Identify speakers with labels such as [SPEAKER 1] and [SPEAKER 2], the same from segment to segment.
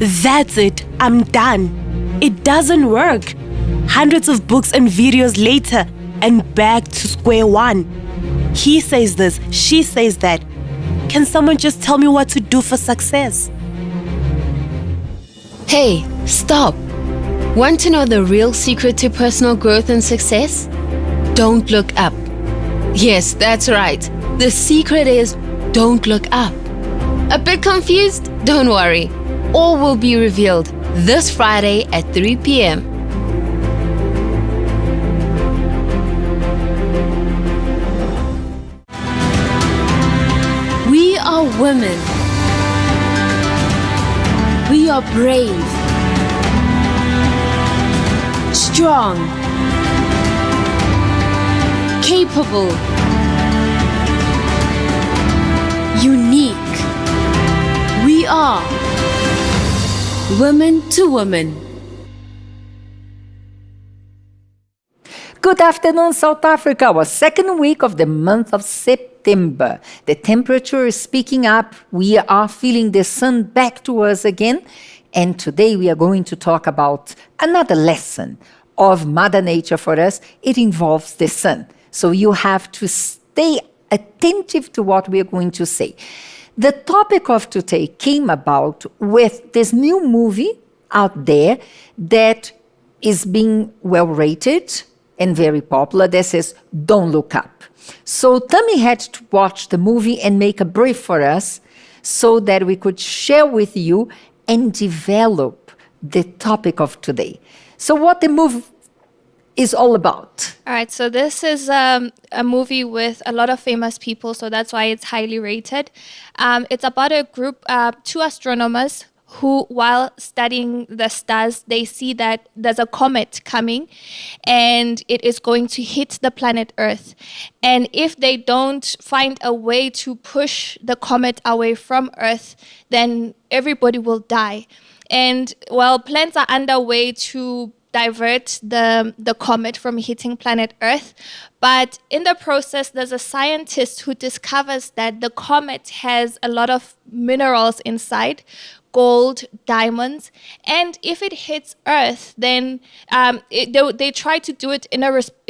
[SPEAKER 1] That's it, I'm done. It doesn't work. Hundreds of books and videos later, and back to square one. He says this, she says that. Can someone just tell me what to do for success?
[SPEAKER 2] Hey, stop! Want to know the real secret to personal growth and success? Don't look up. Yes, that's right. The secret is don't look up. A bit confused? Don't worry. All will be revealed this Friday at 3 p.m. We are women. We are brave, strong, capable, unique. We are women to women.
[SPEAKER 3] Good afternoon, South Africa. Our second week of the month of September. The temperature is picking up. We are feeling the sun back to us again. And today we are going to talk about another lesson of Mother Nature for us. It involves the sun. So you have to stay attentive to what we are going to say. The topic of today came about with this new movie out there that is being well rated and very popular. This is Don't Look Up. So Tammy had to watch the movie and make a brief for us so that we could share with you and develop the topic of today. So what the movie is all about.
[SPEAKER 4] All right, so this is a movie with a lot of famous people, so that's why it's highly rated. It's about a group, two astronomers who, while studying the stars, they see that there's a comet coming and it is going to hit the planet Earth. And if they don't find a way to push the comet away from Earth, then everybody will die. And well, plans are underway to divert the comet from hitting planet Earth. But in the process, there's a scientist who discovers that the comet has a lot of minerals inside, gold, diamonds, and if it hits Earth, then they try to do it in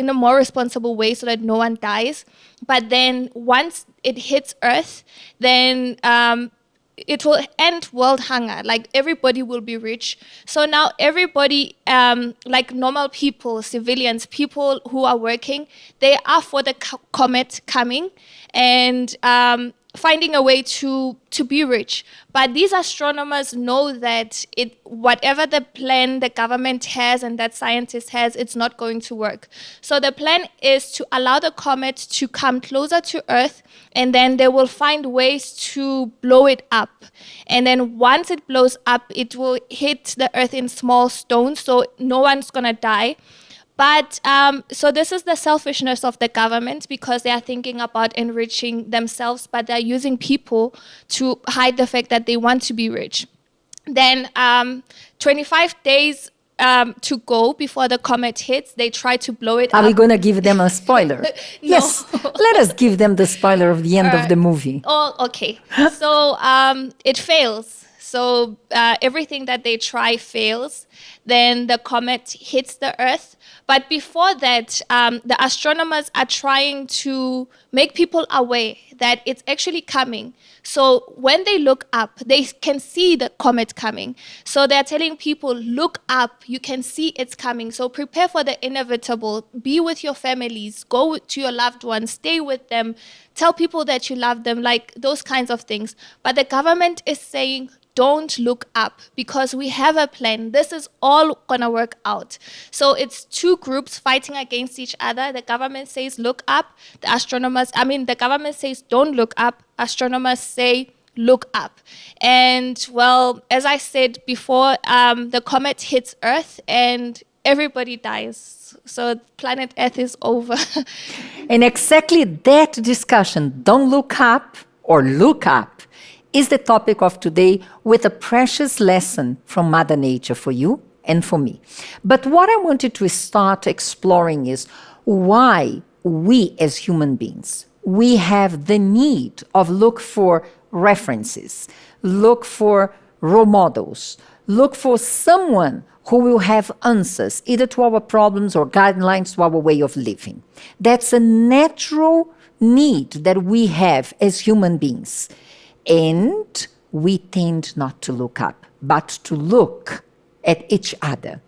[SPEAKER 4] a more responsible way so that no one dies. But then once it hits Earth, then it will end world hunger. Like everybody will be rich. So now everybody, like normal people, civilians, people who are working, they are for the comet coming and finding a way to be rich. But these astronomers know that whatever the plan the government has and that scientist has, it's not going to work. So the plan is to allow the comet to come closer to Earth, and then they will find ways to blow it up. And then once it blows up, it will hit the Earth in small stones, so no one's gonna die. But so this is the selfishness of the government, because they are thinking about enriching themselves, but they're using people to hide the fact that they want to be rich. Then 25 days to go before the comet hits, they try to blow it up.
[SPEAKER 3] Are we going to give them a spoiler?
[SPEAKER 4] No.
[SPEAKER 3] Yes, let us give them the spoiler of the end of the movie.
[SPEAKER 4] Oh, okay. So it fails. So everything that they try fails. Then the comet hits the Earth. But before that, the astronomers are trying to make people aware that it's actually coming. So when they look up, they can see the comet coming. So they're telling people, look up, you can see it's coming. So prepare for the inevitable. Be with your families, go to your loved ones, stay with them, tell people that you love them, like those kinds of things. But the government is saying, don't look up, because we have a plan. This is all gonna work out. So it's two groups fighting against each other. The government says look up. The government says don't look up. Astronomers say look up. And well, as I said before, the comet hits Earth and everybody dies. So planet Earth is over.
[SPEAKER 3] And exactly that discussion, don't look up or look up, is the topic of today, with a precious lesson from Mother Nature for you and for me. But what I wanted to start exploring is why we as human beings, we have the need of look for references, look for role models, look for someone who will have answers, either to our problems or guidelines to our way of living. That's a natural need that we have as human beings. And we tend not to look up, but to look at each other.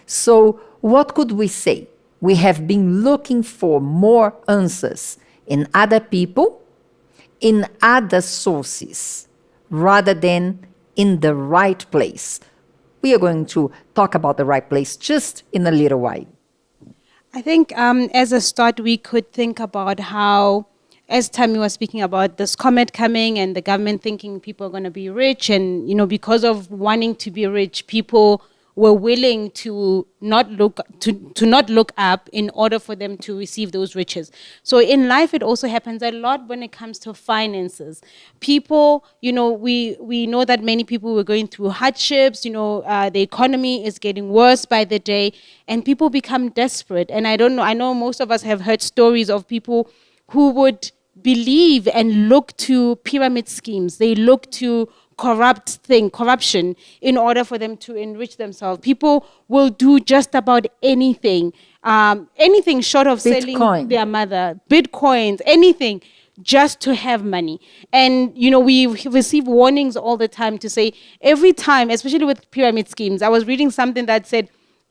[SPEAKER 3] So what could we say? We have been looking for more answers in other people, in other sources, rather than in the right place. We are going to talk about the right place just in a little while.
[SPEAKER 5] I think as a start, we could think about how, as Tammy was speaking about this comet coming and the government thinking people are going to be rich, and because of wanting to be rich, people were willing to not look up in order for them to receive those riches. So in life, it also happens a lot when it comes to finances. People, we know that many people were going through hardships. The economy is getting worse by the day, and people become desperate. And I know most of us have heard stories of people who would believe and look to pyramid schemes. They look to corruption in order for them to enrich themselves. People will do just about anything short of selling their mother, bitcoins, anything, just to have money. And we receive warnings all the time to say, every time, especially with pyramid schemes. I was reading something that said,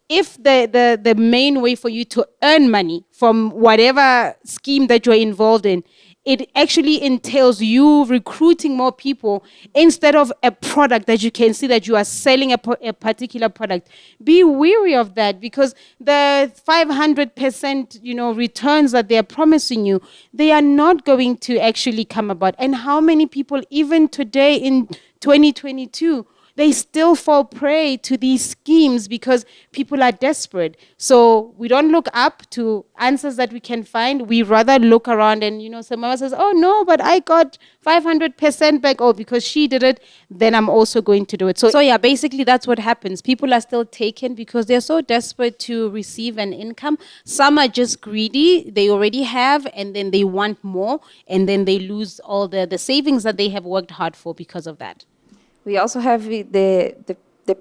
[SPEAKER 5] if the main way for you to earn money from whatever scheme that you're involved in, it actually entails you recruiting more people instead of a product that you can see that you are selling a particular product. Be wary of that, because the 500% returns that they are promising you, they are not going to actually come about. And how many people, even today in 2022, they still fall prey to these schemes because people are desperate. So we don't look up to answers that we can find. We rather look around and, someone says, oh, no, but I got 500% back. Oh, because she did it, then I'm also going to do it. So yeah, basically that's what happens. People are still taken because they're so desperate to receive an income. Some are just greedy. They already have, and then they want more, and then they lose all the savings that they have worked hard for because of that.
[SPEAKER 6] We also have the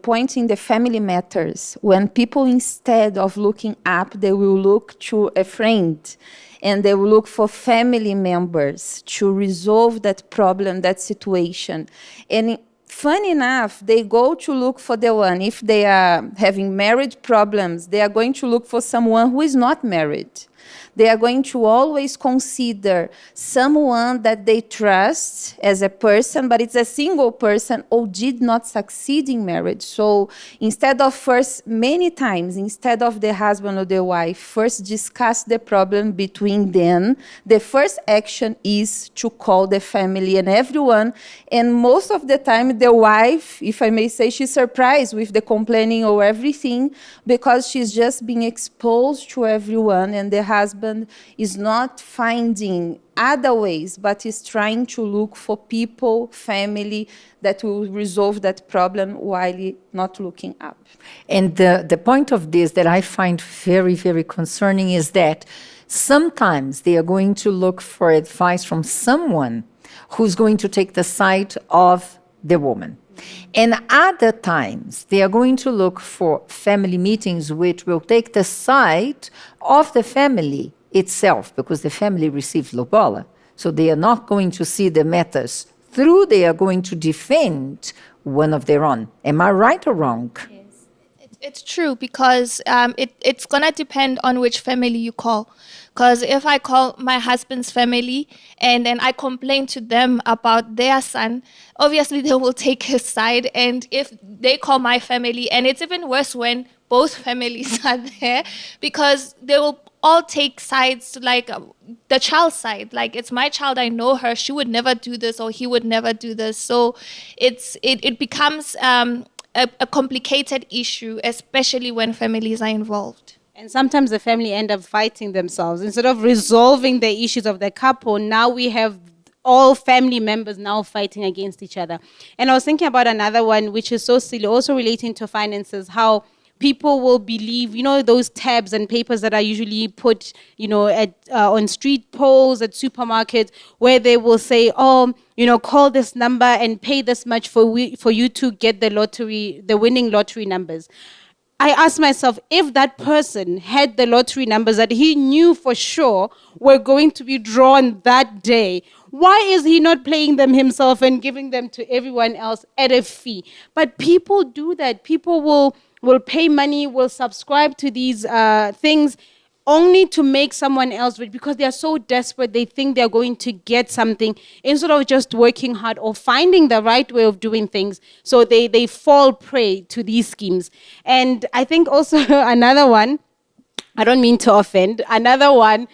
[SPEAKER 6] point in the family matters, when people, instead of looking up, they will look to a friend, and they will look for family members to resolve that problem, that situation. And funny enough, they go to look for the one. If they are having marriage problems, they are going to look for someone who is not married. They are going to always consider someone that they trust as a person, but it's a single person or did not succeed in marriage. So instead of many times, instead of the husband or the wife first discuss the problem between them, the first action is to call the family and everyone. And most of the time, the wife, if I may say, she's surprised with the complaining or everything, because she's just being exposed to everyone, and the husband is not finding other ways, but is trying to look for people, family, that will resolve that problem while not looking up.
[SPEAKER 3] And the point of this that I find very, very concerning is that sometimes they are going to look for advice from someone who's going to take the side of the woman. And other times, they are going to look for family meetings which will take the side of the family itself, because the family receives lobola. So they are not going to see the matters through, they are going to defend one of their own. Am I right or wrong?
[SPEAKER 4] Yes, it's true, because it's going to depend on which family you call. Because if I call my husband's family and then I complain to them about their son, obviously they will take his side. And if they call my family, and it's even worse when both families are there, because they will all take sides, like the child's side. Like, it's my child, I know her, she would never do this, or he would never do this. So it becomes a complicated issue, especially when families are involved.
[SPEAKER 5] And sometimes the family end up fighting themselves. Instead of resolving the issues of the couple, now we have all family members now fighting against each other. And I was thinking about another one, which is so silly, also relating to finances, how people will believe, those tabs and papers that are usually put, at on street poles at supermarkets, where they will say, oh, call this number and pay this much for you to get the winning lottery numbers. I asked myself, if that person had the lottery numbers that he knew for sure were going to be drawn that day, why is he not playing them himself and giving them to everyone else at a fee? But people do that. People will pay money, will subscribe to these things only to make someone else rich, because they are so desperate. They think they're going to get something instead of just working hard or finding the right way of doing things. So they fall prey to these schemes. And I think also another one, I don't mean to offend, another one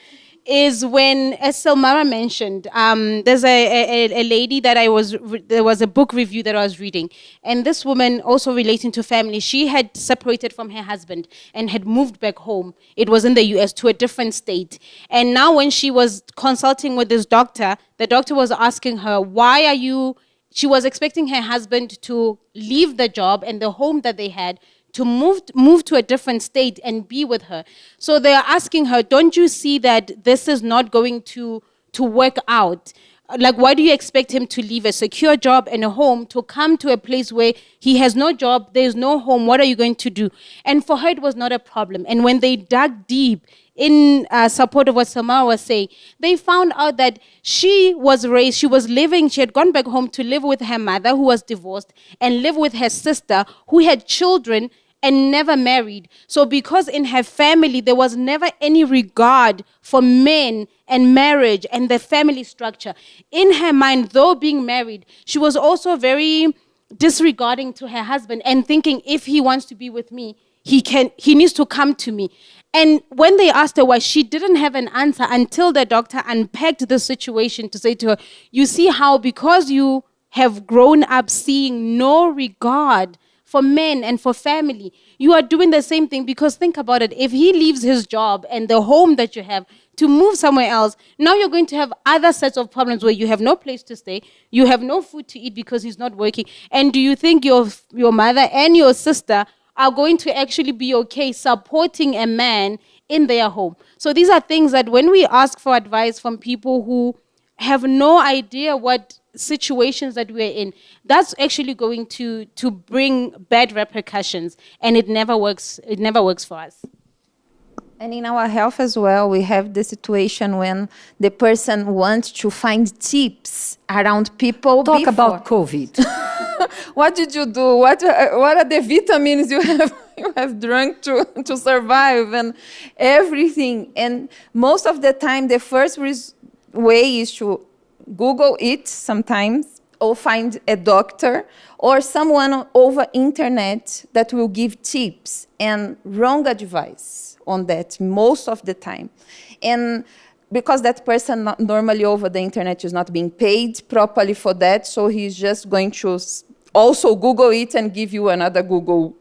[SPEAKER 5] is when, as Silmara mentioned, there's a lady that there was a book review that I was reading. And this woman, also relating to family, she had separated from her husband and had moved back home. It was in the US, to a different state. And now when she was consulting with this doctor, the doctor was asking her, she was expecting her husband to leave the job and the home that they had to move to a different state and be with her. So they are asking her, don't you see that this is not going to work out? Like, why do you expect him to leave a secure job and a home to come to a place where he has no job, there's no home? What are you going to do? And for her, it was not a problem. And when they dug deep in support of what Samara was saying, they found out that she had gone back home to live with her mother, who was divorced, and live with her sister, who had children and never married. So because in her family, there was never any regard for men and marriage and the family structure. In her mind, though being married, she was also very disregarding to her husband and thinking, if he wants to be with me, he needs to come to me. And when they asked her why, she didn't have an answer until the doctor unpacked the situation to say to her, you see how, because you have grown up seeing no regard for men and for family, you are doing the same thing. Because think about it, if he leaves his job and the home that you have to move somewhere else, now you're going to have other sets of problems where you have no place to stay, you have no food to eat because he's not working. And do you think your mother and your sister are going to actually be okay supporting a man in their home? So these are things that when we ask for advice from people who have no idea what situations that we're in, that's actually going to bring bad repercussions, and it never works for us.
[SPEAKER 6] And in our health as well, we have the situation when the person wants to find tips around people.
[SPEAKER 3] Talk about COVID.
[SPEAKER 6] What did you do? What are the vitamins you have drunk to survive and everything? And most of the time, the first way is to Google it sometimes, or find a doctor or someone over internet that will give tips and wrong advice on that most of the time. And because that person normally over the internet is not being paid properly for that, so he's just going to also Google it and give you another Google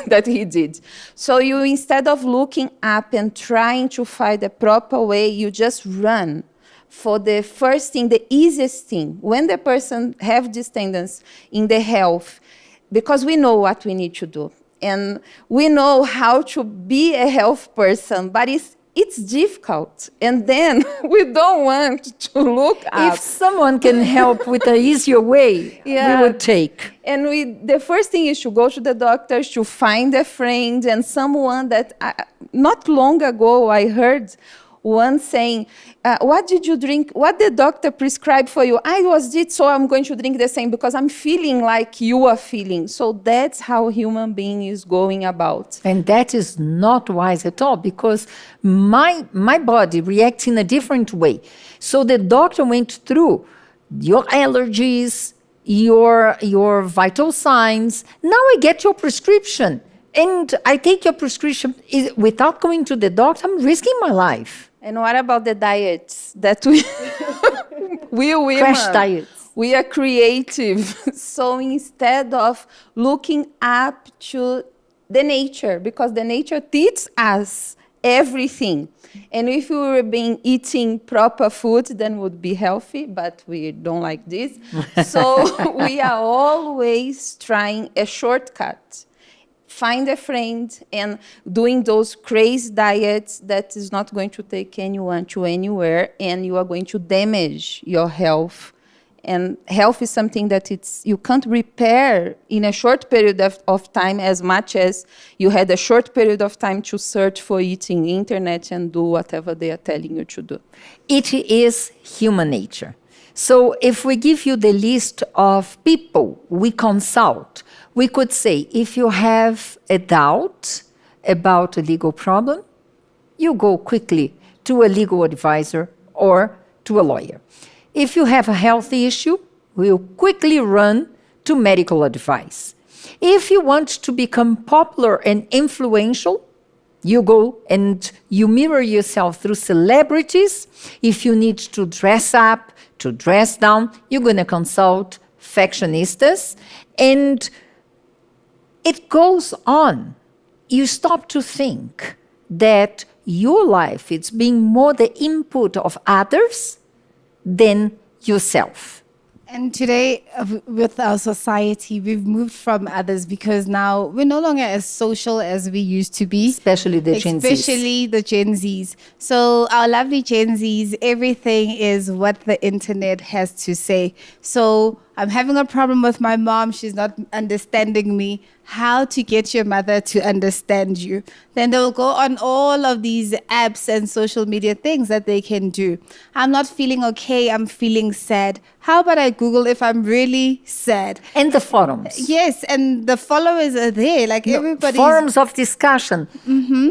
[SPEAKER 6] that he did. So you, instead of looking up and trying to find the proper way, you just run for the first thing, the easiest thing. When the person have this tendency in the health, because we know what we need to do, and we know how to be a health person, but it's difficult. And then we don't want to look up.
[SPEAKER 3] If someone can help with an easier way, we would take.
[SPEAKER 6] And the first thing is to go to the doctors, to find a friend and someone that, not long ago, I heard one saying, what did you drink? What the doctor prescribed for you? I was it, so I'm going to drink the same because I'm feeling like you are feeling. So that's how human being is going about.
[SPEAKER 3] And that is not wise at all, because my body reacts in a different way. So the doctor went through your allergies, your vital signs. Now I get your prescription. And I take your prescription without going to the doctor. I'm risking my life.
[SPEAKER 6] And what about the diets that we women,
[SPEAKER 3] crash diets?
[SPEAKER 6] We are creative. So instead of looking up to the nature, because the nature teaches us everything. And if we were eating proper food, then we would be healthy, but we don't like this. So we are always trying a shortcut. find a friend and doing those crazy diets that is not going to take anyone to anywhere, and you are going to damage your health. And health is something that you can't repair in a short period of time as much as you had a short period of time to search for it in the internet and do whatever they are telling you to do.
[SPEAKER 3] It is human nature. So if we give you the list of people we consult, we could say, if you have a doubt about a legal problem, you go quickly to a legal advisor or to a lawyer. If you have a health issue, we'll quickly run to medical advice. If you want to become popular and influential, you go and you mirror yourself through celebrities. If you need to dress up, to dress down, you're going to consult fashionistas. And it goes on. You stop to think that your life is being more the input of others than yourself.
[SPEAKER 7] And today, with our society, we've moved from others because now we're no longer as social as we used to be.
[SPEAKER 3] Especially the Gen Zs.
[SPEAKER 7] Especially the Gen Zs. So our lovely Gen Zs, everything is what the internet has to say. So I'm having a problem with my mom. She's not understanding me. How to get your mother to understand you. Then they'll go on all of these apps and social media things that they can do. I'm not feeling okay. I'm feeling sad. How about I Google if I'm really sad?
[SPEAKER 3] And the forums.
[SPEAKER 7] Yes, and the followers are there. Like everybody.
[SPEAKER 3] Forums of discussion.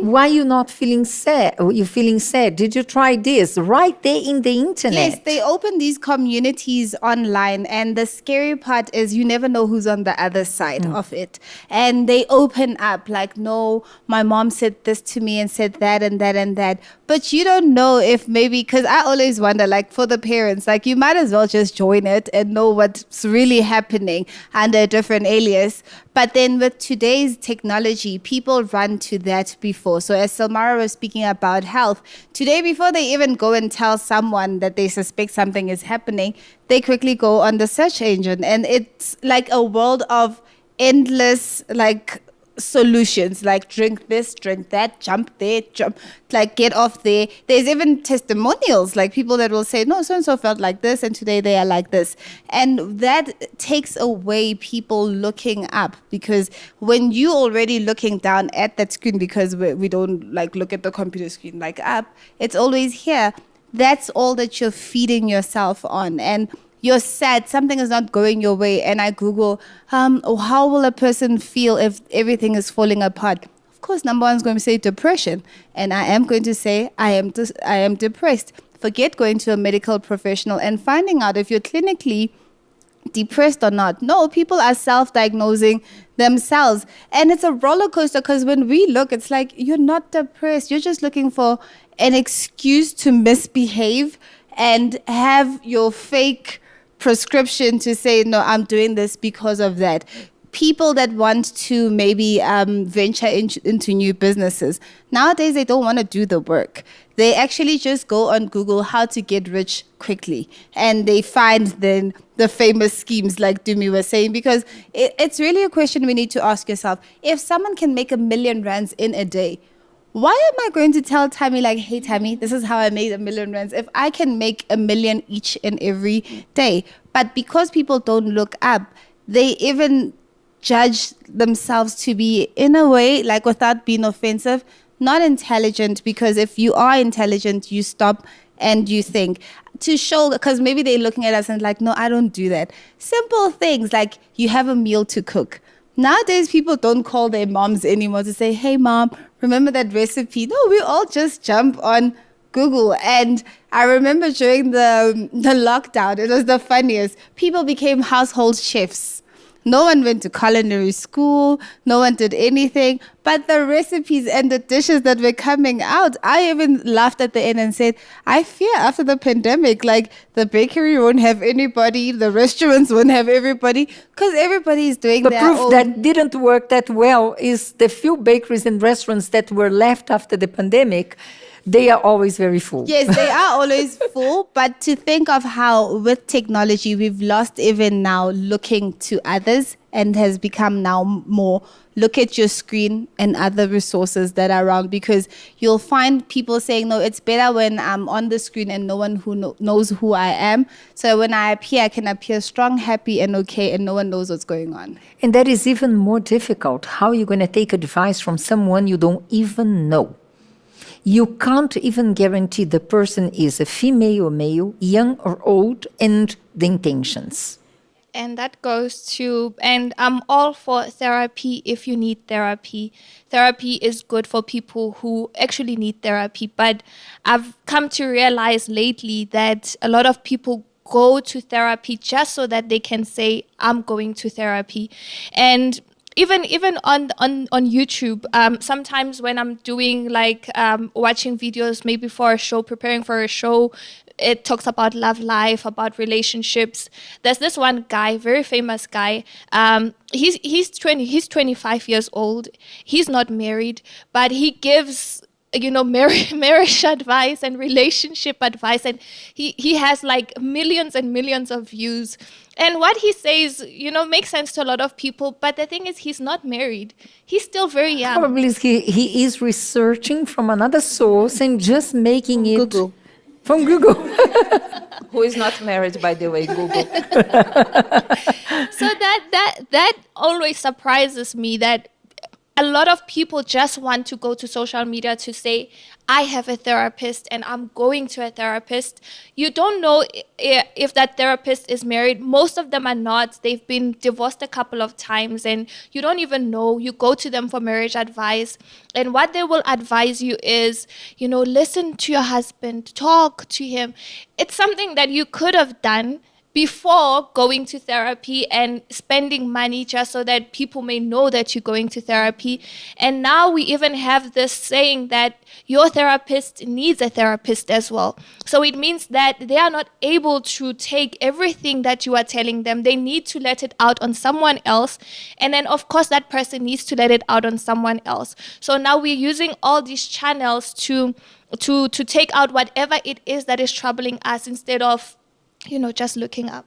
[SPEAKER 3] Why you not feeling sad? You feeling sad? Did you try this? Right there in the internet.
[SPEAKER 7] Yes, they open these communities online, and the scary part is you never know who's on the other side of it. And they open up like, no, my mom said this to me and said that and that and that. But you don't know if maybe, because I always wonder, like for the parents, like you might as well just join it and know what's really happening under a different alias. But then with today's technology, people run to that before. So as Silmara was speaking about health, today before they even go and tell someone that they suspect something is happening, they quickly go on the search engine. And it's like a world of endless like solutions, like drink this, drink that, jump there, jump, like get off there. There's even testimonials, like people that will say, no, so-and-so felt like this and today they are like this. And that takes away people looking up, because when you already looking down at that screen, because we don't like look at the computer screen like up, it's always here. That's all that you're feeding yourself on. And you're sad, something is not going your way, and I Google, how will a person feel if everything is falling apart? Of course, number one is going to say depression, and I am going to say I am depressed. Forget going to a medical professional and finding out if you're clinically depressed or not. No, people are self-diagnosing themselves, and it's a roller coaster, because when we look, it's like you're not depressed. You're just looking for an excuse to misbehave and have your fake prescription to say, no, I'm doing this because of that. People that want to maybe venture into new businesses, nowadays they don't want to do the work. They actually just go on Google how to get rich quickly, and they find then the famous schemes like Dumi was saying, because it's really a question we need to ask yourself. If someone can make R1 million in a day, why am I going to tell Tammy, like, hey, Tammy, this is how I made R1 million if I can make R1 million each and every day? But because people don't look up, they even judge themselves to be, in a way, like without being offensive, not intelligent, because if you are intelligent, you stop and you think to show, because maybe they're looking at us and like, no, I don't do that. Simple things like you have a meal to cook. Nowadays, people don't call their moms anymore to say, hey, mom, remember that recipe? No, we all just jump on Google. And I remember during the lockdown, it was the funniest. People became household chefs. No one went to culinary school. No one did anything. But the recipes and the dishes that were coming out, I even laughed at the end and said, I fear after the pandemic, like the bakery won't have anybody, the restaurants won't have everybody, because everybody is doing their own.
[SPEAKER 3] The proof that didn't work that well is the few bakeries and restaurants that were left after the pandemic They are always very full.
[SPEAKER 7] Yes, they are always full, but to think of how with technology we've lost even now looking to others and has become now more look at your screen and other resources that are around, because you'll find people saying, no, it's better when I'm on the screen and no one who knows who I am. So when I appear, I can appear strong, happy, and okay, and no one knows what's going on.
[SPEAKER 3] And that is even more difficult. How are you going to take advice from someone you don't even know? You can't even guarantee the person is a female or male, young or old, and the intentions.
[SPEAKER 4] And that goes to, and I'm all for therapy if you need therapy. Therapy is good for people who actually need therapy. But I've come to realize lately that a lot of people go to therapy just so that they can say, I'm going to therapy. And even on YouTube, sometimes when I'm doing like watching videos, maybe for a show, preparing for a show, it talks about love life, about relationships. There's this one guy, very famous guy. He's 25 years old. He's not married, but he gives marriage advice and relationship advice, and he has like millions and millions of views. And what he says, makes sense to a lot of people. But the thing is, he's not married. He's still very young.
[SPEAKER 3] Probably he is researching from another source and just making it
[SPEAKER 7] Google.
[SPEAKER 3] From Google.
[SPEAKER 6] Who is not married, by the way, Google.
[SPEAKER 4] So that always surprises me, that a lot of people just want to go to social media to say, I have a therapist and I'm going to a therapist. You don't know if that therapist is married. Most of them are not. They've been divorced a couple of times and you don't even know. You go to them for marriage advice. And what they will advise you is, listen to your husband, talk to him. It's something that you could have done before going to therapy and spending money just so that people may know that you're going to therapy. And now we even have this saying that your therapist needs a therapist as well. So it means that they are not able to take everything that you are telling them. They need to let it out on someone else. And then, of course, that person needs to let it out on someone else. So now we're using all these channels to take out whatever it is that is troubling us instead of just looking up.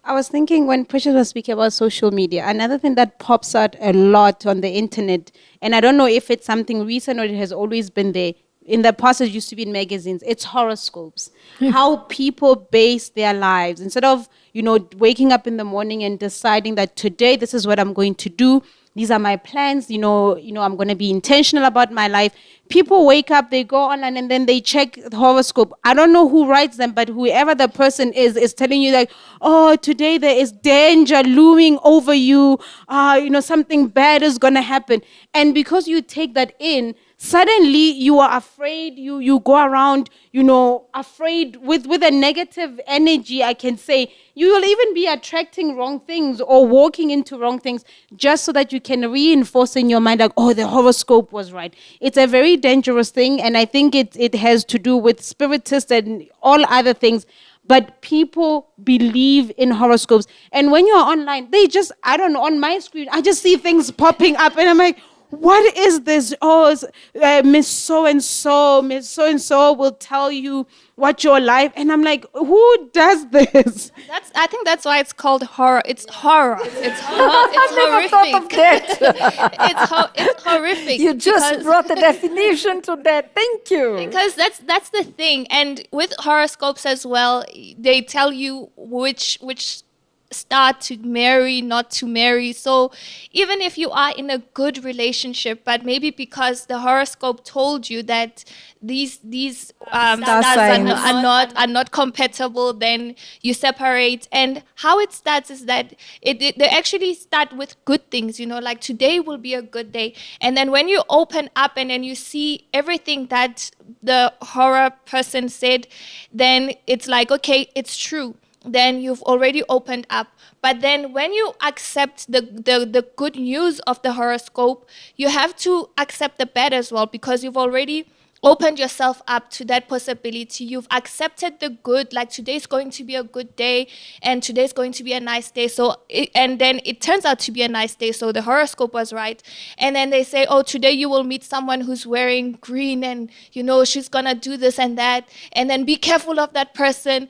[SPEAKER 5] I was thinking when Precious was speaking about social media, another thing that pops out a lot on the internet, and I don't know if it's something recent or it has always been there. In the past, it used to be in magazines. It's horoscopes. How people base their lives. Instead of, waking up in the morning and deciding that today this is what I'm going to do. These are my plans, I'm going to be intentional about my life. People wake up, they go online, and then they check the horoscope. I don't know who writes them, but whoever the person is telling you like, oh, today there is danger looming over you. Something bad is going to happen. And because you take that in, suddenly you are afraid, you go around, afraid with a negative energy, I can say. You will even be attracting wrong things or walking into wrong things just so that you can reinforce in your mind like, oh, the horoscope was right. It's a very dangerous thing, and I think it has to do with spiritists and all other things. But people believe in horoscopes. And when you're online, I don't know, on my screen, I just see things popping up and I'm like, what is this? Oh, Miss So-and-so will tell you what your life. And I'm like, who does this?
[SPEAKER 4] I think that's why it's called horror. It's horror. It's
[SPEAKER 3] I never thought of that.
[SPEAKER 4] It's horrific.
[SPEAKER 3] You just brought the definition to that. Thank you.
[SPEAKER 4] Because that's the thing. And with horoscopes as well, they tell you which star to marry, not to marry. So even if you are in a good relationship, but maybe because the horoscope told you that these stars are not compatible, then you separate. And how it starts is that they actually start with good things, like today will be a good day. And then when you open up and then you see everything that the horror person said, then it's like, okay, it's true. Then you've already opened up. But then when you accept the good news of the horoscope, you have to accept the bad as well, because you've already opened yourself up to that possibility. You've accepted the good, like today's going to be a good day and today's going to be a nice day. And then it turns out to be a nice day. So the horoscope was right. And then they say, oh, today you will meet someone who's wearing green and, she's going to do this and that. And then be careful of that person.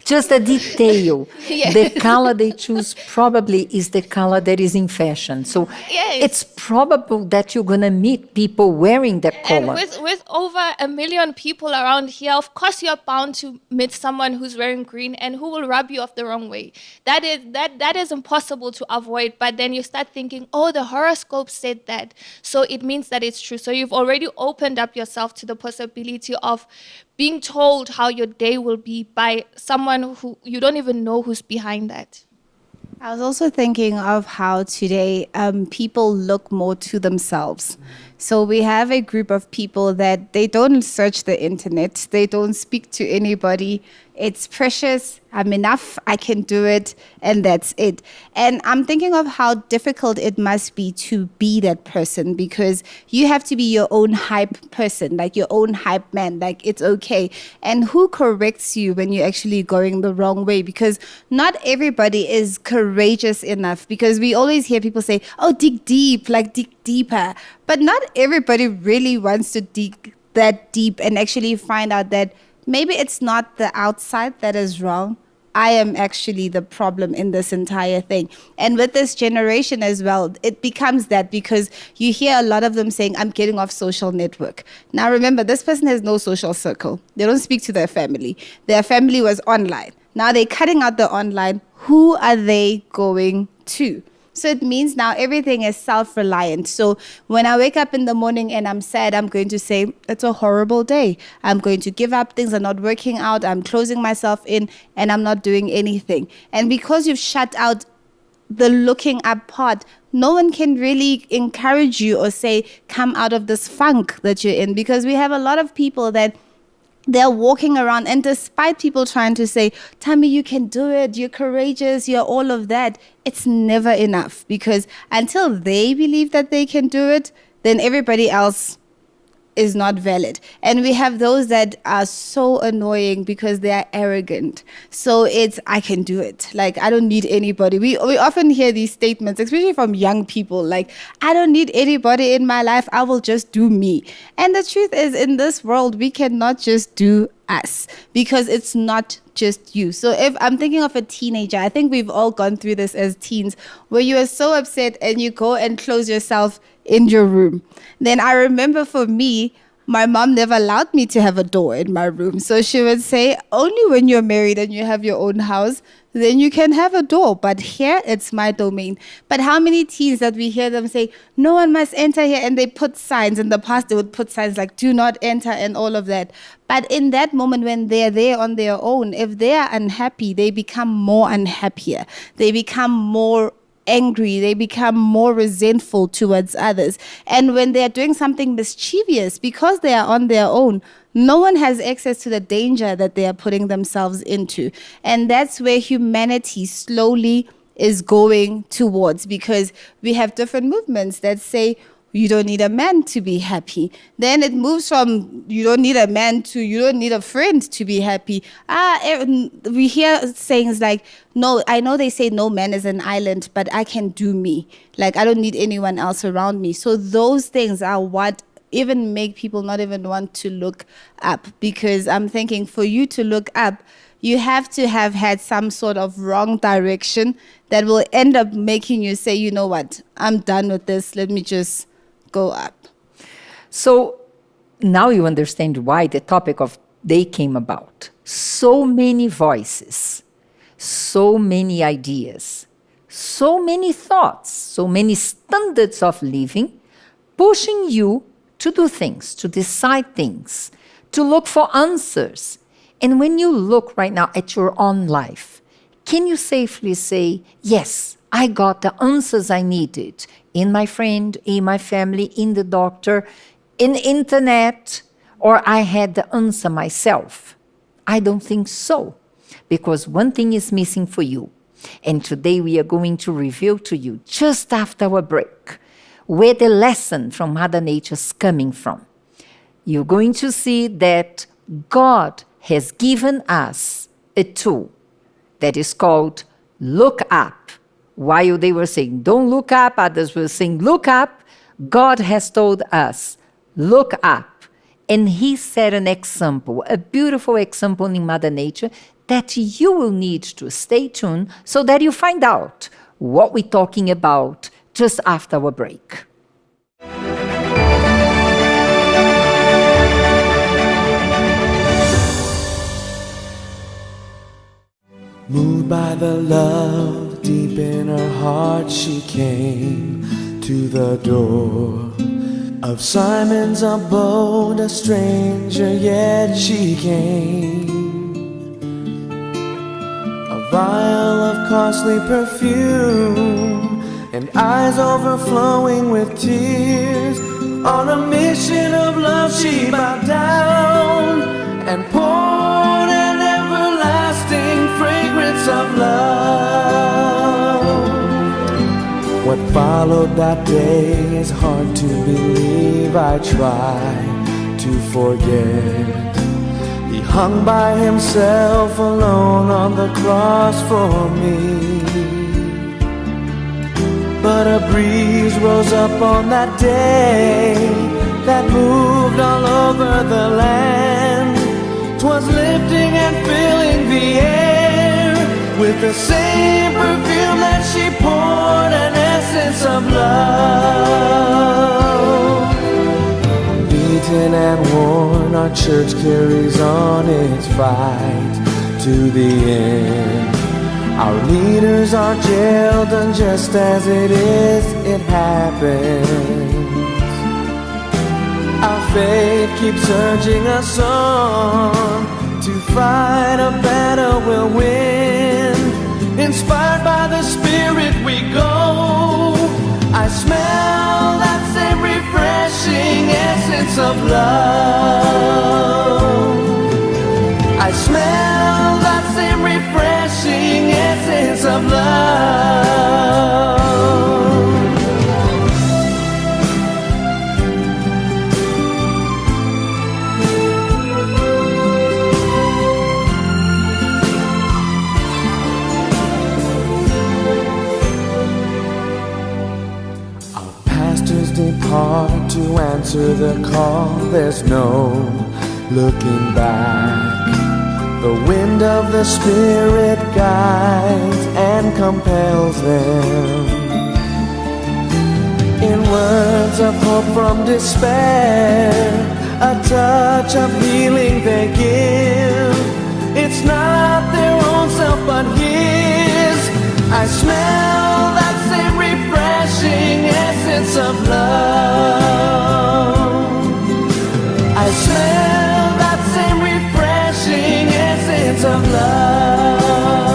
[SPEAKER 3] Just a detail.
[SPEAKER 4] Yeah.
[SPEAKER 3] The color they choose probably is the color that is in fashion. So
[SPEAKER 4] Yes.
[SPEAKER 3] it's probable that you're going to meet people wearing that color.
[SPEAKER 4] And with over 1 million people around here, of course you're bound to meet someone who's wearing green and who will rub you off the wrong way. That is impossible to avoid. But then you start thinking, oh, the horoscope said that, so it means that it's true. So you've already opened up yourself to the possibility of being told how your day will be by someone who you don't even know who's behind that.
[SPEAKER 7] I was also thinking of how today people look more to themselves. So we have a group of people that they don't search the internet. They don't speak to anybody. It's precious. I'm enough. I can do it. And that's it. And I'm thinking of how difficult it must be to be that person, because you have to be your own hype person, like your own hype man, like it's okay. And who corrects you when you're actually going the wrong way? Because not everybody is courageous enough, because we always hear people say, oh, dig deep, like dig deeper. But not everybody really wants to dig that deep and actually find out that maybe it's not the outside that is wrong. I am actually the problem in this entire thing. And with this generation as well, it becomes that, because you hear a lot of them saying, I'm getting off social network. Now remember, this person has no social circle. They don't speak to their family. Their family was online. Now they're cutting out the online. Who are they going to? So it means now everything is self-reliant. So when I wake up in the morning and I'm sad, I'm going to say, it's a horrible day. I'm going to give up, things are not working out. I'm closing myself in and I'm not doing anything. And because you've shut out the looking up part, no one can really encourage you or say, come out of this funk that you're in. Because we have a lot of people that they're walking around, and despite people trying to say, Tammy, you can do it, you're courageous, you're all of that, it's never enough, because until they believe that they can do it, then everybody else is not valid. And we have those that are so annoying because they are arrogant. So it's, I can do it. Like, I don't need anybody. We often hear these statements, especially from young people, like, I don't need anybody in my life. I will just do me. And the truth is, in this world, we cannot just do us, because it's not just you. So if I'm thinking of a teenager, I think we've all gone through this as teens, where you are so upset and you go and close yourself in your room. Then I remember for me, my mom never allowed me to have a door in my room. So she would say, only when you're married and you have your own house, then you can have a door. But here, it's my domain. But how many teens that we hear them say, no one must enter here, and they put signs. In the past, they would put signs like, do not enter, and all of that. But in that moment, when they're there on their own, if they are unhappy, they become more unhappier. They become more angry, they become more resentful towards others. And when they are doing something mischievous, because they are on their own, no one has access to the danger that they are putting themselves into. And that's where humanity slowly is going towards, because we have different movements that say, you don't need a man to be happy. Then it moves from you don't need a man to you don't need a friend to be happy. We hear sayings like, no, I know they say no man is an island, but I can do me. Like, I don't need anyone else around me. So those things are what even make people not even want to look up. Because I'm thinking, for you to look up, you have to have had some sort of wrong direction that will end up making you say, you know what, I'm done with this. Let me just go up.
[SPEAKER 3] So now you understand why the topic of day came about. So many voices, so many ideas, so many thoughts, so many standards of living, pushing you to do things, to decide things, to look for answers. And when you look right now at your own life, can you safely say, yes, I got the answers I needed in my friend, in my family, in the doctor, in the internet, or I had the answer myself? I don't think so, because one thing is missing for you. And today we are going to reveal to you, just after our break, where the lesson from Mother Nature is coming from. you're going to see that God has given us a tool that is called look up. While they were saying, don't look up, others were saying, look up, God has told us, look up. And he set an example, a beautiful example in Mother Nature that you will need to stay tuned so that you find out what we're talking about just after our break.
[SPEAKER 8] Moved by the love deep in her heart, she came to the door of Simon's abode, a stranger yet she came. A vial of costly perfume and eyes overflowing with tears. On a mission of love she bowed down and poured an everlasting fragrance of love. What followed that day is hard to believe. I try to forget. He hung by himself alone on the cross for me. But a breeze rose up on that day that moved all over the land. 'Twas lifting and filling the air with the same perfume that she poured, an essence of love. Beaten and worn, our church carries on its fight to the end. Our leaders are jailed, and just as it is, it happens. Our faith keeps urging us on to fight a battle we'll win. Inspired by the Spirit we go. I smell that same refreshing essence of love. I smell that same refreshing essence of love. Depart to answer the call. There's no looking back. The wind of the Spirit guides and compels them. In words of hope from despair, a touch of healing they give. It's not their own self but His. I smell that same refreshing essence of love. I smell that same refreshing essence of love.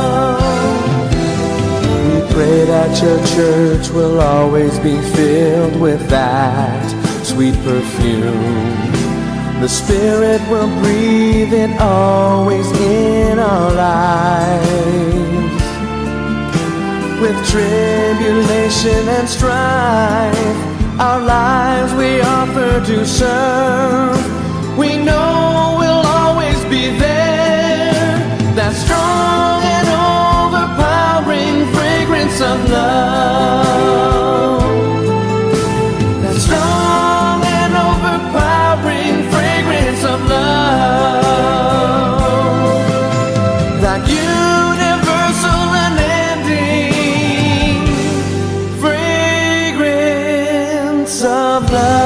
[SPEAKER 8] We pray that your church will always be filled with that sweet perfume. The Spirit will breathe it always in our lives. With tribulation and strife, our lives we offer to serve. We know we'll always be there. That strong and overpowering fragrance of love. That strong and overpowering fragrance of love. That universal and of love.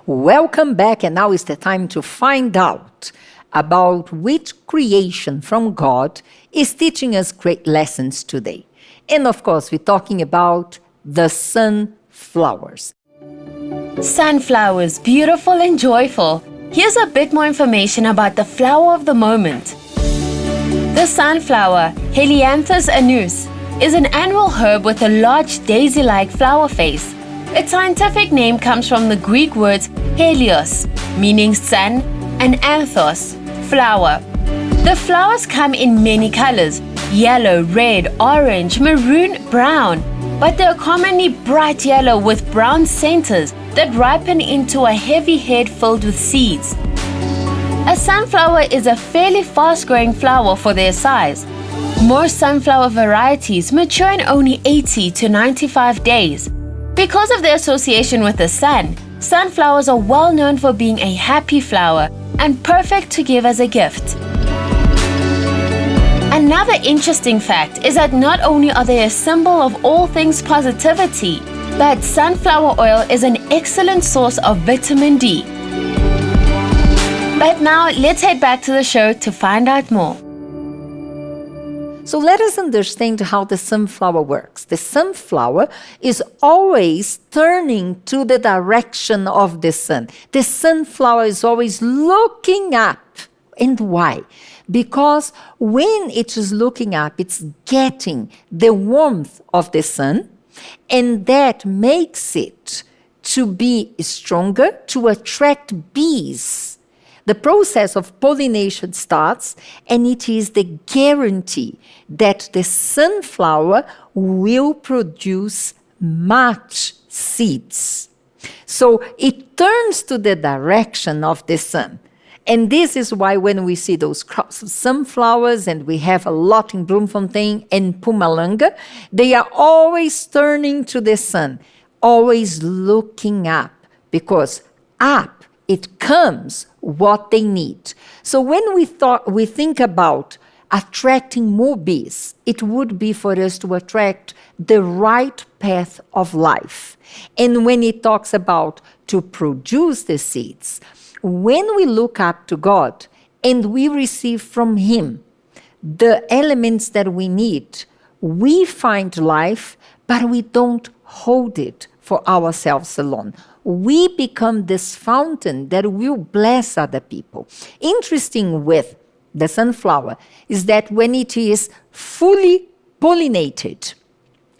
[SPEAKER 3] Welcome back, and now is the time to find out about which creation from God is teaching us great lessons today. And of course, we're talking about the sunflowers.
[SPEAKER 2] Sunflowers, beautiful and joyful. Here's a bit more information about the flower of the moment. The sunflower, Helianthus annuus, is an annual herb with a large daisy-like flower face. Its scientific name comes from the Greek words helios, meaning sun, and anthos, flower. The flowers come in many colors: yellow, red, orange, maroon, brown, but they are commonly bright yellow with brown centers that ripen into a heavy head filled with seeds. A sunflower is a fairly fast-growing flower for their size. Most sunflower varieties mature in only 80 to 95 days. Because of their association with the sun, sunflowers are well known for being a happy flower and perfect to give as a gift. Another interesting fact is that not only are they a symbol of all things positivity, but sunflower oil is an excellent source of vitamin D. But now let's head back to the show to find out more.
[SPEAKER 3] So let us understand how the sunflower works. The sunflower is always turning to the direction of the sun. The sunflower is always looking up. And why? Because when it is looking up, it's getting the warmth of the sun, and that makes it to be stronger, to attract bees. The process of pollination starts, and it is the guarantee that the sunflower will produce much seeds. So it turns to the direction of the sun. And this is why when we see those crops of sunflowers, and we have a lot in Bloemfontein and Mpumalanga, they are always turning to the sun, always looking up, because up it comes what they need. So when we think about attracting more bees, it would be for us to attract the right path of life. And when it talks about to produce the seeds, when we look up to God and we receive from Him the elements that we need, we find life, but we don't hold it for ourselves alone. We become this fountain that will bless other people. Interesting with the sunflower is that when it is fully pollinated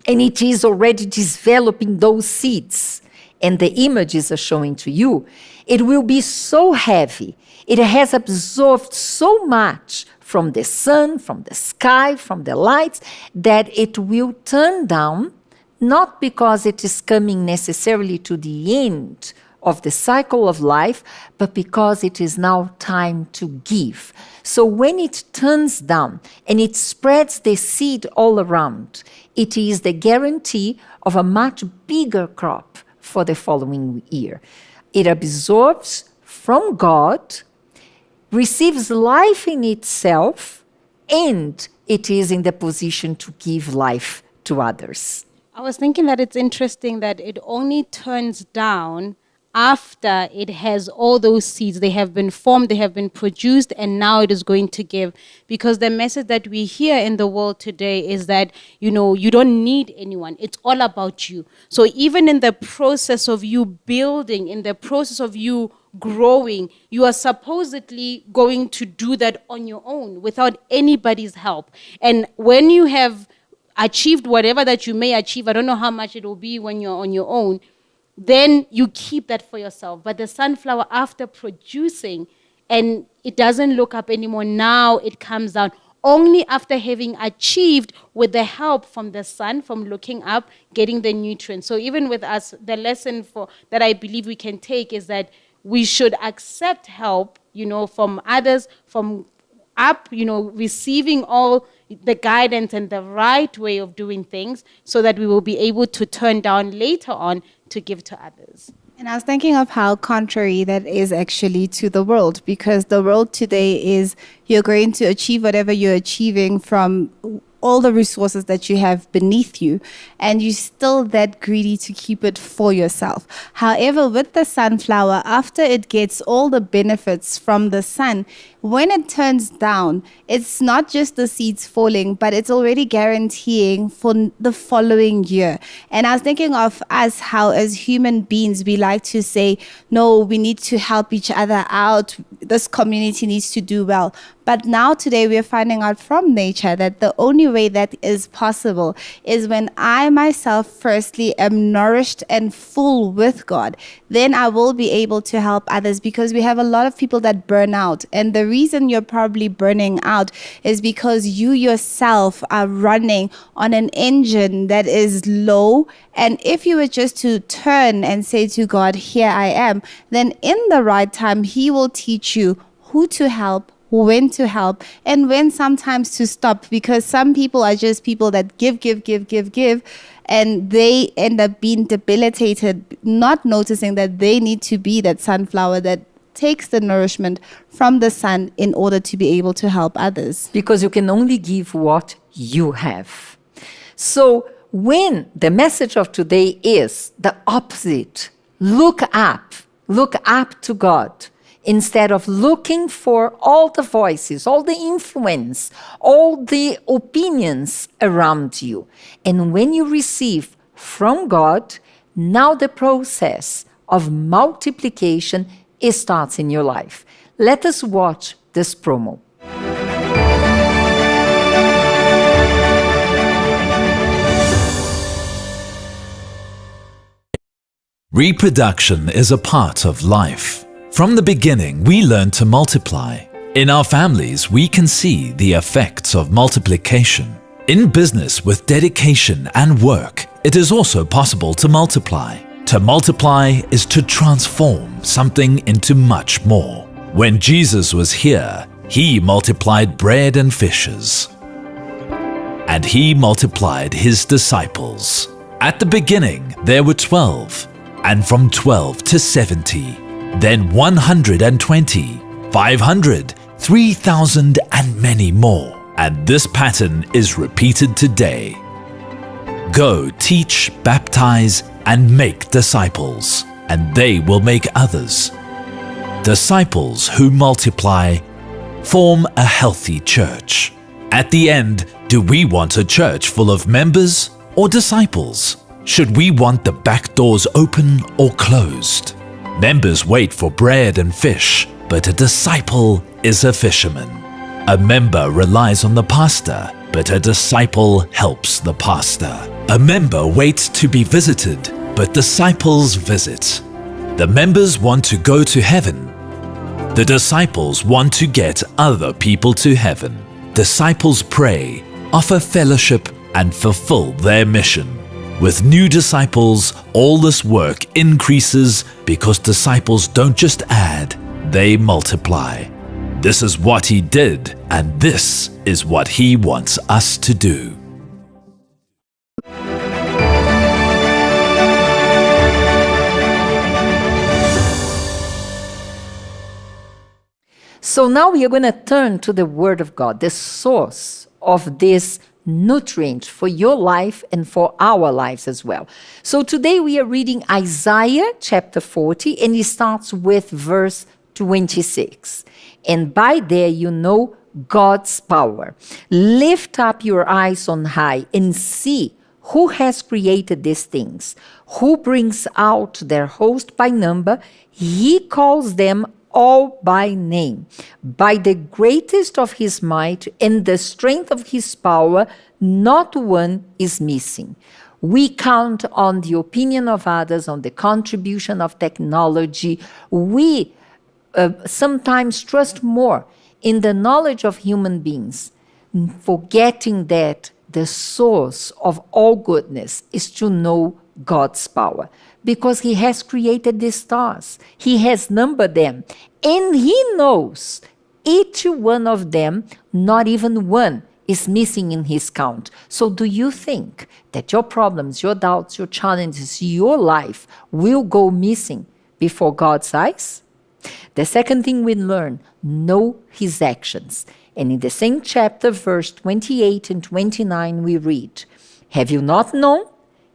[SPEAKER 3] and it is already developing those seeds, and the images are showing to you, it will be so heavy. It has absorbed so much from the sun, from the sky, from the lights, that it will turn down, not because it is coming necessarily to the end of the cycle of life, but because it is now time to give. So when it turns down and it spreads the seed all around, it is the guarantee of a much bigger crop for the following year. It absorbs from God, receives life in itself, and it is in the position to give life to others.
[SPEAKER 5] I was thinking that it's interesting that it only turns down after it has all those seeds. They have been formed, they have been produced, and now it is going to give. Because the message that we hear in the world today is that, you don't need anyone. It's all about you. So even in the process of you building, in the process of you growing, you are supposedly going to do that on your own without anybody's help. And when you have achieved whatever that you may achieve, I don't know how much it will be when you're on your own, then you keep that for yourself. But the sunflower, after producing, and it doesn't look up anymore, now it comes down only after having achieved with the help from the sun, from looking up, getting the nutrients. So even with us, the lesson that I believe we can take is that we should accept help, from others, from up, receiving all the guidance and the right way of doing things, so that we will be able to turn down later on to give to others.
[SPEAKER 7] And I was thinking of how contrary that is actually to the world, because the world today is you're going to achieve whatever you're achieving from all the resources that you have beneath you, and you're still that greedy to keep it for yourself. However, with the sunflower, after it gets all the benefits from the sun, when it turns down, it's not just the seeds falling, but it's already guaranteeing for the following year. And I was thinking of us, how as human beings, we like to say, no, we need to help each other out. this community needs to do well. But now today we are finding out from nature that the only way that is possible is when I myself firstly am nourished and full with God. Then I will be able to help others, because we have a lot of people that burn out. And the reason you're probably burning out is because you yourself are running on an engine that is low. And if you were just to turn and say to God, here I am, then in the right time, He will teach you who to help, when to help, and when sometimes to stop, because some people are just people that give, and they end up being debilitated, not noticing that they need to be that sunflower that takes the nourishment from the sun in order to be able to help others.
[SPEAKER 3] Because you can only give what you have. So when the message of today is the opposite, look up to God, instead of looking for all the voices, all the influence, all the opinions around you. And when you receive from God, now the process of multiplication starts in your life. Let us watch this promo.
[SPEAKER 9] Reproduction is a part of life. From the beginning, we learn to multiply. In our families, we can see the effects of multiplication. In business, with dedication and work, it is also possible to multiply. To multiply is to transform something into much more. When Jesus was here, He multiplied bread and fishes. And He multiplied His disciples. At the beginning, there were 12, and from 12 to 70. Then 120, 500, 3,000 and many more. And this pattern is repeated today. Go, teach, baptize, and make disciples, and they will make others. Disciples who multiply form a healthy church. At the end, do we want a church full of members or disciples? Should we want the back doors open or closed? Members wait for bread and fish, but a disciple is a fisherman. A member relies on the pastor, but a disciple helps the pastor. A member waits to be visited, but disciples visit. The members want to go to heaven. The disciples want to get other people to heaven. Disciples pray, offer fellowship, and fulfill their mission. With new disciples, all this work increases because disciples don't just add, they multiply. This is what He did, and this is what He wants us to do.
[SPEAKER 3] So now we are going to turn to the Word of God, the source of this nutrient for your life and for our lives as well. So today we are reading Isaiah chapter 40, and it starts with verse 26. And by there you know God's power. Lift up your eyes on high and see who has created these things, who brings out their host by number. He calls them all by name. By the greatest of His might and the strength of His power, not one is missing. We count on the opinion of others, on the contribution of technology. We sometimes trust more in the knowledge of human beings, forgetting that the source of all goodness is to know God's power, because He has created the stars. He has numbered them, and He knows each one of them. Not even one is missing in His count. So do you think that your problems, your doubts, your challenges, your life will go missing before God's eyes? The second thing we learn, know His actions. And in the same chapter, verse 28 and 29, we read, have you not known?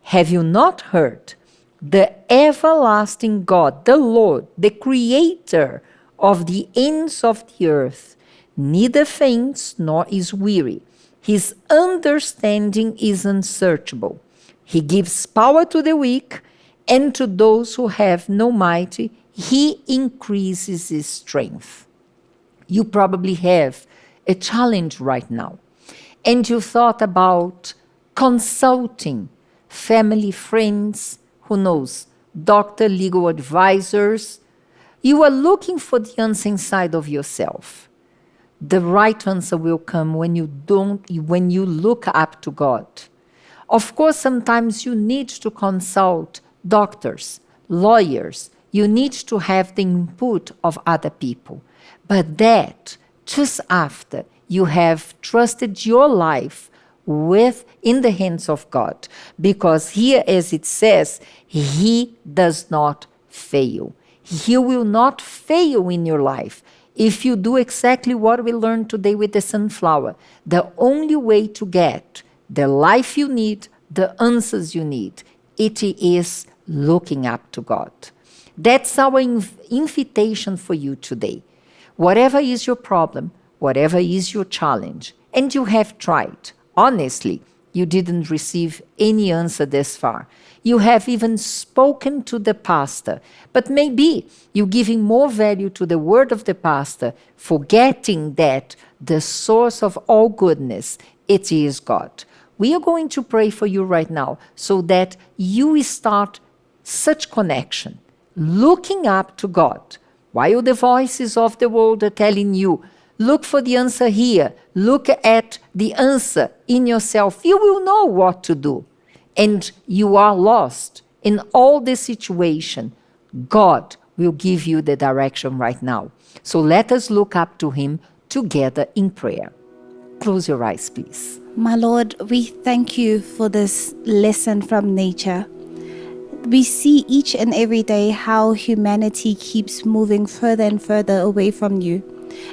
[SPEAKER 3] Have you not heard? The everlasting God, the Lord, the Creator of the ends of the earth, neither faints nor is weary. His understanding is unsearchable. He gives power to the weak, and to those who have no might, He increases His strength. You probably have a challenge right now, and you thought about consulting family, friends, who knows, doctor, legal advisors. You are looking for the answer inside of yourself. The right answer will come when you look up to God. Of course, sometimes you need to consult doctors, lawyers. You need to have the input of other people. But that, just after you have trusted your life in the hands of God, because here, as it says, He does not fail. He will not fail in your life if you do exactly what we learned today with the sunflower. The only way to get the life you need, the answers you need, it is looking up to God. That's our invitation for you today. Whatever is your problem, whatever is your challenge, and you have tried, honestly, you didn't receive any answer this far. You have even spoken to the pastor, but maybe you're giving more value to the word of the pastor, forgetting that the source of all goodness, it is God. We are going to pray for you right now so that you start such connection, looking up to God. While the voices of the world are telling you, look for the answer here, look at the answer in yourself, you will know what to do. And you are lost in all this situation, God will give you the direction right now. So let us look up to Him together in prayer. Close your eyes, please.
[SPEAKER 7] My Lord, we thank you for this lesson from nature. We see each and every day how humanity keeps moving further and further away from you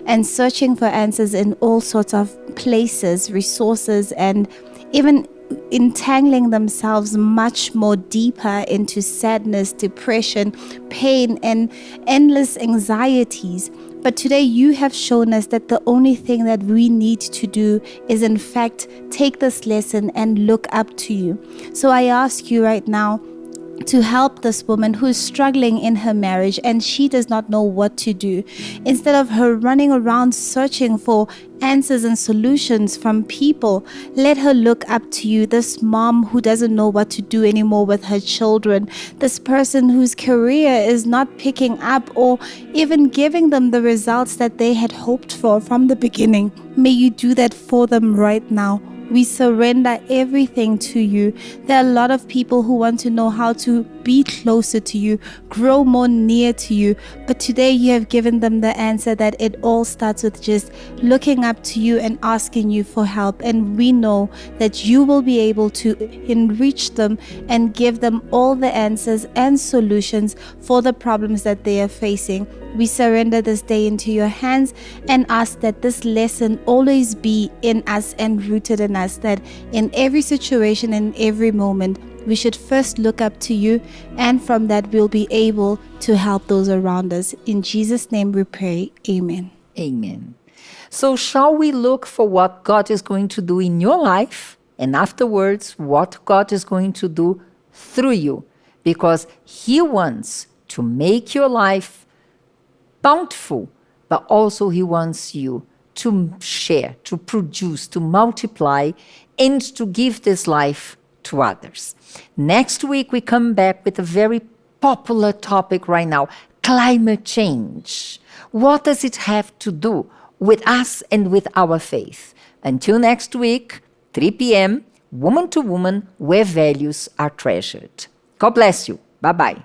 [SPEAKER 7] and searching for answers in all sorts of places, resources, and even entangling themselves much more deeper into sadness, depression, pain, and endless anxieties. But today you have shown us that the only thing that we need to do is in fact take this lesson and look up to you. So I ask you right now to help this woman who is struggling in her marriage and she does not know what to do. Instead of her running around searching for answers and solutions from people, let her look up to you. This mom who doesn't know what to do anymore with her children, this person whose career is not picking up or even giving them the results that they had hoped for from the beginning. May you do that for them right now. We surrender everything to you. There are a lot of people who want to know how to be closer to you, grow more near to you. But today you have given them the answer that it all starts with just looking up to you and asking you for help. And we know that you will be able to enrich them and give them all the answers and solutions for the problems that they are facing. We surrender this day into your hands and ask that this lesson always be in us and rooted in us, that in every situation and every moment, we should first look up to you, and from that we'll be able to help those around us. In Jesus' name we pray. Amen.
[SPEAKER 3] Amen. So shall we look for what God is going to do in your life, and afterwards what God is going to do through you, because He wants to make your life bountiful, but also He wants you to share, to produce, to multiply, and to give this life to others. Next week, we come back with a very popular topic right now, climate change. What does it have to do with us and with our faith? Until next week, 3 p.m., Woman to Woman, where values are treasured. God bless you. Bye-bye.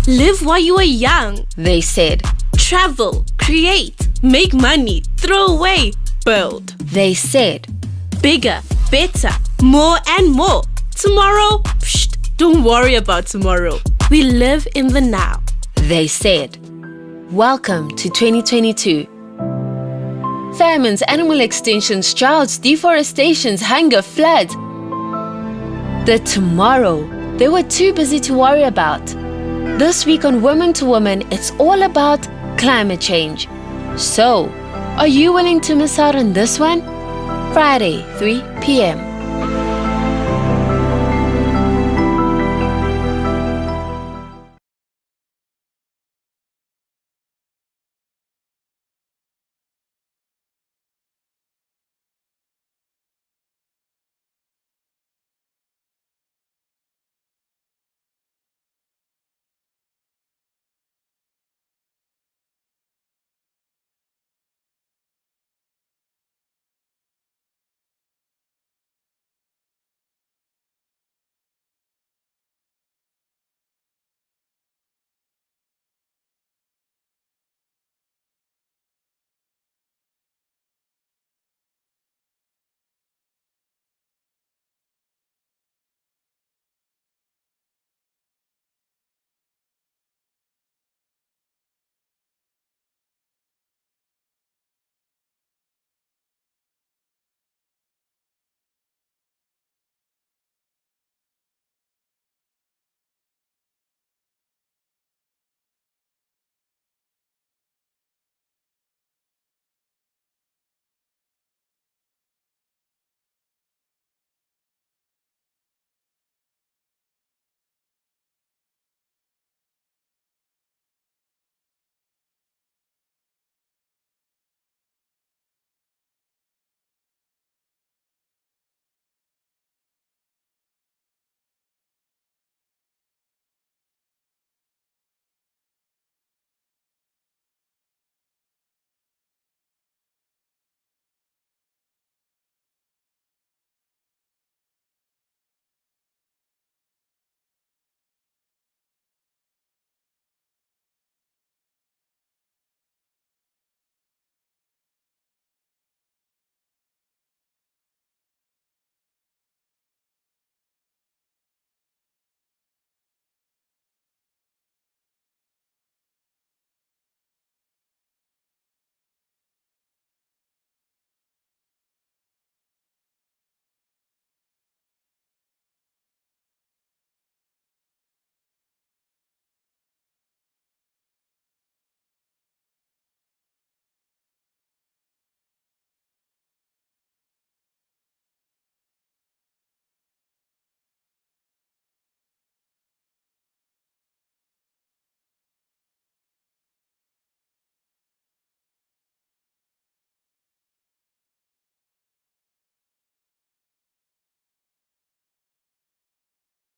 [SPEAKER 1] Live while you are young.
[SPEAKER 2] They said.
[SPEAKER 1] Travel, create, make money, throw away, build.
[SPEAKER 2] They said.
[SPEAKER 1] Bigger, better, more and more. Tomorrow, don't worry about tomorrow. We live in the now.
[SPEAKER 2] They said. Welcome to 2022. Famines, animal extinctions, droughts, deforestations, hunger, floods. The tomorrow they were too busy to worry about. This week on Woman to Woman, it's all about climate change. So, are you willing to miss out on this one? Friday, 3 p.m.